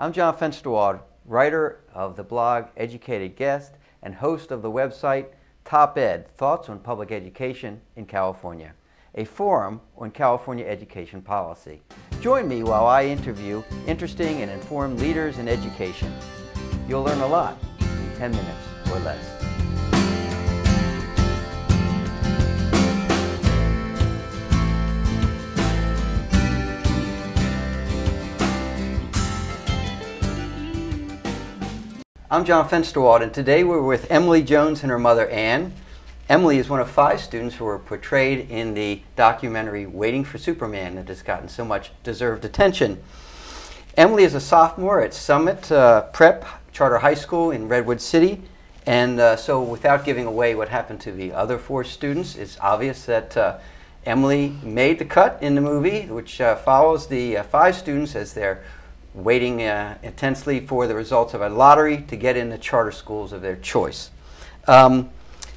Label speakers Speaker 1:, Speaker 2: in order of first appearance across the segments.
Speaker 1: I'm John Fensterwald, writer of the blog Educated Guest and host of the website Top Ed, Thoughts on Public Education in California, a forum on California education policy. Join me while I interview interesting and informed leaders in education. You'll learn a lot in 10 minutes or less. I'm John Fensterwald, and today we're with Emily Jones and her mother, Ann. Emily is one of 5 students who were portrayed in the documentary Waiting for Superman that has gotten so much deserved attention. Emily is a sophomore at Summit Prep Charter High School in Redwood City, and so without giving away what happened to the other 4 students, it's obvious that Emily made the cut in the movie, which follows the 5 students as they're waiting intensely for the results of a lottery to get in the charter schools of their choice.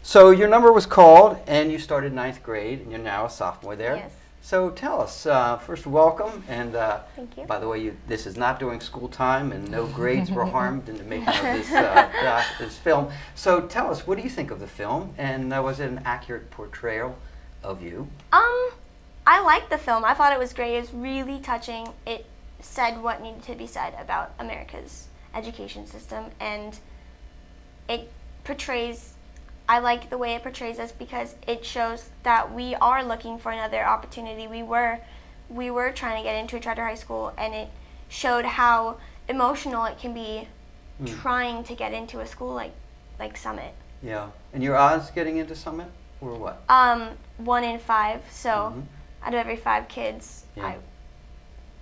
Speaker 1: So your number was called and you started 9th grade and you're now a sophomore there.
Speaker 2: Yes.
Speaker 1: So tell us, first welcome, and
Speaker 2: thank you.
Speaker 1: By the way, this is not during school time and no grades were harmed in the making of this, this film. So tell us, what do you think of the film, and was it an accurate portrayal of you?
Speaker 2: I liked the film. I thought it was great. It was really touching. It said what needed to be said about America's education system, and it portrays, I like the way it portrays us because it shows that we are looking for another opportunity. We were trying to get into a charter high school, and it showed how emotional it can be trying to get into a school like Summit.
Speaker 1: Yeah. And your odds getting into Summit were what?
Speaker 2: 1 in 5. So out of every 5 kids,
Speaker 1: yeah.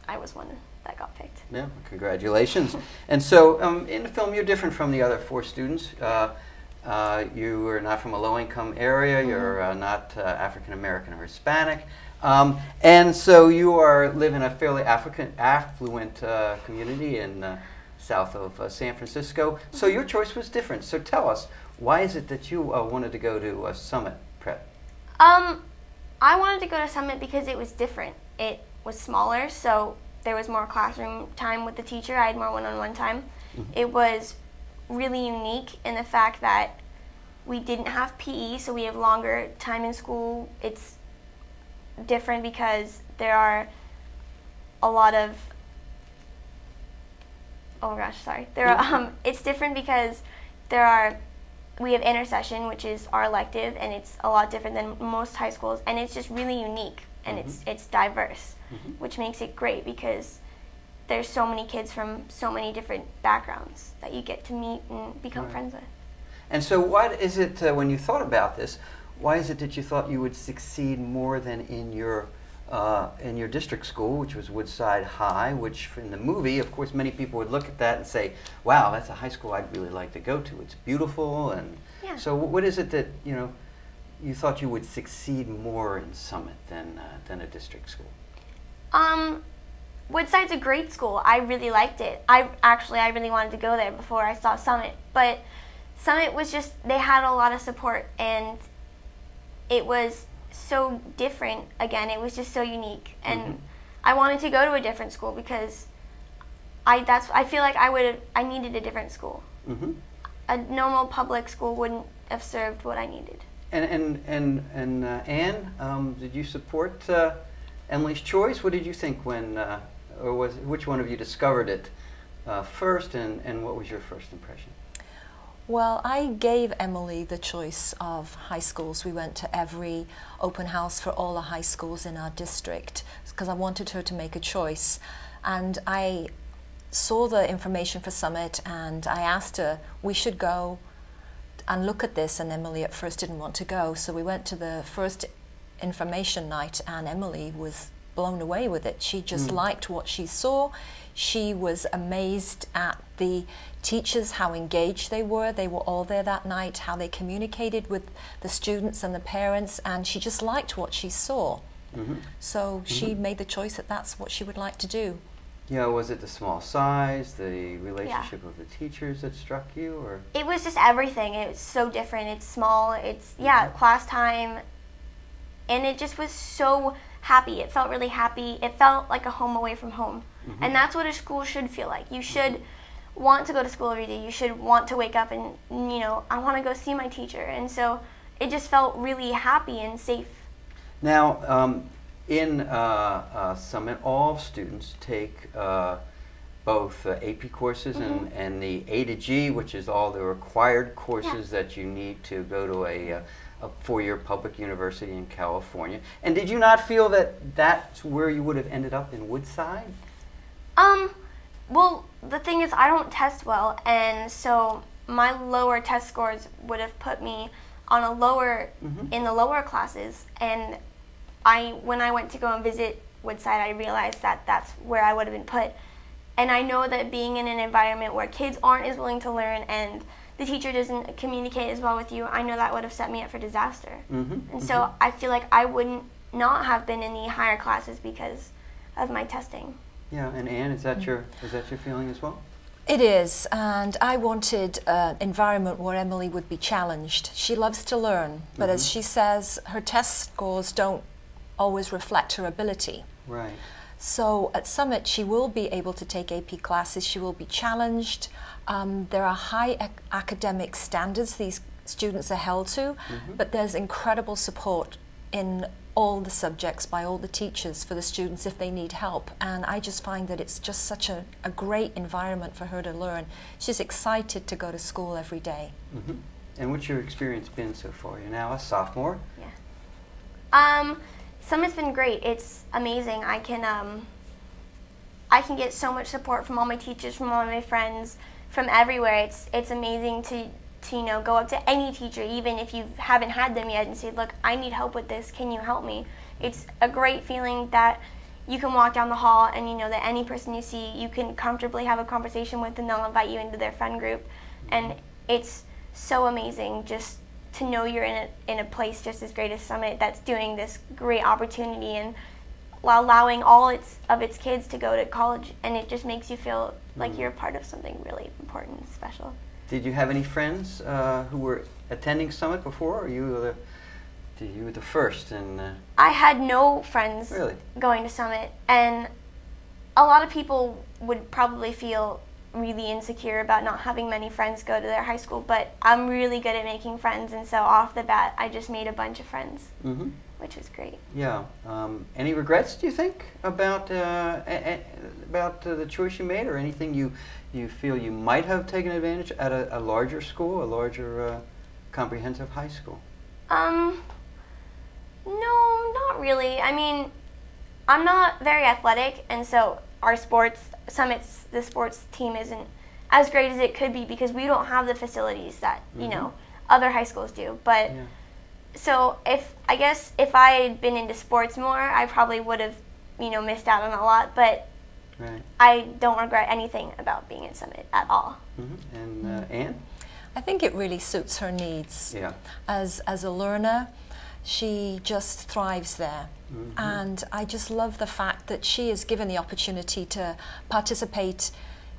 Speaker 2: I was one that got picked.
Speaker 1: Yeah, congratulations. And so in the film, you're different from the other 4 students. You are not from a low-income area. You're not African American or Hispanic, and so you live in a fairly affluent community in south of San Francisco. So your choice was different. So tell us, why is it that you wanted to go to Summit Prep? I
Speaker 2: wanted to go to Summit because it was different. It was smaller, so there was more classroom time with the teacher. I had more one-on-one time. It was really unique in the fact that we didn't have PE, so we have longer time in school. It's different because there are a lot of, oh gosh, sorry. It's different because we have intercession, which is our elective, and it's a lot different than most high schools, and it's just really unique, and it's diverse, which makes it great because there's so many kids from so many different backgrounds that you get to meet and become friends with.
Speaker 1: And so what is it, when you thought about this, why is it that you thought you would succeed more than in your district school, which was Woodside High, which in the movie, of course, many people would look at that and say, wow, that's a high school I'd really like to go to. It's beautiful. And so what is it that, you thought you would succeed more in Summit than a district school?
Speaker 2: Woodside's a great school. I really liked it. I really wanted to go there before I saw Summit, but Summit was just, they had a lot of support, and it was so different. Again, it was just so unique, and I wanted to go to a different school because I feel like I needed a different school. A normal public school wouldn't have served what I needed. And
Speaker 1: Anne, did you support Emily's choice? What did you think when, which one of you discovered it first, and what was your first impression?
Speaker 3: Well, I gave Emily the choice of high schools. We went to every open house for all the high schools in our district because I wanted her to make a choice. And I saw the information for Summit, and I asked her, we should go and look at this, and Emily at first didn't want to go. So we went to the first information night, and Emily was blown away with it. She just liked what she saw. She was amazed at the teachers, how engaged they were. They were all there that night, how they communicated with the students and the parents, and she just liked what she saw. So she made the choice that that's what she would like to do.
Speaker 1: Yeah, was it the small size, the relationship of the teachers that struck you, or?
Speaker 2: It was just everything. It was so different. It's small. It's class time, and it just was so happy. It felt really happy. It felt like a home away from home. And that's what a school should feel like. You should want to go to school every day. You should want to wake up and, you know, I want to go see my teacher. And so it just felt really happy and safe.
Speaker 1: Now, in Summit, all students take both AP courses and the A to G, which is all the required courses that you need to go to a four-year public university in California. And did you not feel that that's where you would have ended up in Woodside?
Speaker 2: Well, the thing is, I don't test well, and so my lower test scores would have put me on a lower, in the lower classes, and when I went to go and visit Woodside, I realized that that's where I would have been put. And I know that being in an environment where kids aren't as willing to learn and the teacher doesn't communicate as well with you, I know that would have set me up for disaster. And so I feel like I wouldn't not have been in the higher classes because of my testing.
Speaker 1: Yeah, and Anne, is that your feeling as well?
Speaker 3: It is, and I wanted an environment where Emily would be challenged. She loves to learn, but as she says, her test scores don't always reflect her ability.
Speaker 1: Right.
Speaker 3: So at Summit, she will be able to take AP classes. She will be challenged. There are high academic standards these students are held to, but there's incredible support in all the subjects by all the teachers for the students if they need help. And I just find that it's just such a great environment for her to learn. She's excited to go to school every day.
Speaker 1: And what's your experience been so far? You're now a sophomore?
Speaker 2: Yeah. Summit's been great. It's amazing. I can get so much support from all my teachers, from all my friends, from everywhere. It's amazing to you know, go up to any teacher, even if you haven't had them yet, and say, look, I need help with this, can you help me? It's a great feeling that you can walk down the hall and you know that any person you see, you can comfortably have a conversation with and they'll invite you into their friend group. And it's so amazing just to know you're in a place just as great as Summit that's doing this great opportunity and while allowing all of its kids to go to college, and it just makes you feel like you're a part of something really important and special.
Speaker 1: Did you have any friends who were attending Summit before, or you were the first? And
Speaker 2: I had no friends going to Summit, and a lot of people would probably feel really insecure about not having many friends go to their high school, but I'm really good at making friends, and so off the bat I just made a bunch of friends, which was great.
Speaker 1: Yeah. Any regrets, do you think, about the choice you made, or anything you feel you might have taken advantage at a larger school, a larger comprehensive high school?
Speaker 2: No, not really. I mean, I'm not very athletic, and so our the sports team isn't as great as it could be because we don't have the facilities that, you know, other high schools do. But so I guess if I had been into sports more, I probably would have, you know, missed out on a lot. But I don't regret anything about being at Summit at all.
Speaker 1: And Anne?
Speaker 3: I think it really suits her needs. Yeah. As a learner, she just thrives there. And I just love the fact that she is given the opportunity to participate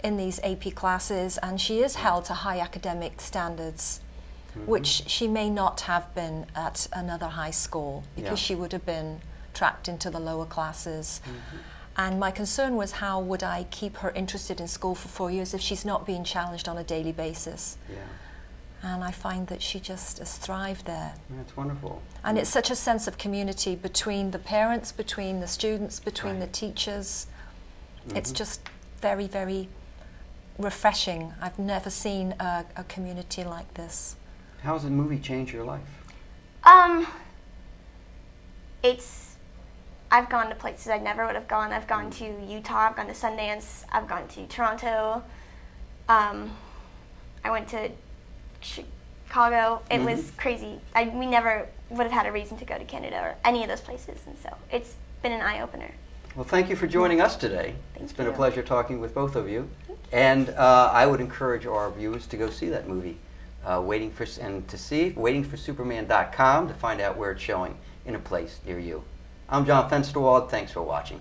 Speaker 3: in these AP classes, and she is held to high academic standards, which she may not have been at another high school because she would have been tracked into the lower classes. And my concern was, how would I keep her interested in school for 4 years if she's not being challenged on a daily basis? And I find that she just has thrived there.
Speaker 1: That's wonderful.
Speaker 3: And it's such a sense of community between the parents, between the students, between the teachers. It's just very, very refreshing. I've never seen a community like this.
Speaker 1: How has the movie changed your life?
Speaker 2: I've gone to places I never would have gone. I've gone to Utah, I've gone to Sundance, I've gone to Toronto. I went to Chicago. It was crazy. We never would have had a reason to go to Canada or any of those places, and so it's been an eye-opener.
Speaker 1: Well, thank you for joining us today. It's been a pleasure talking with both of you. And I would encourage our viewers to go see that movie, waitingforsuperman.com to find out where it's showing in a place near you. I'm John Fensterwald. Thanks for watching.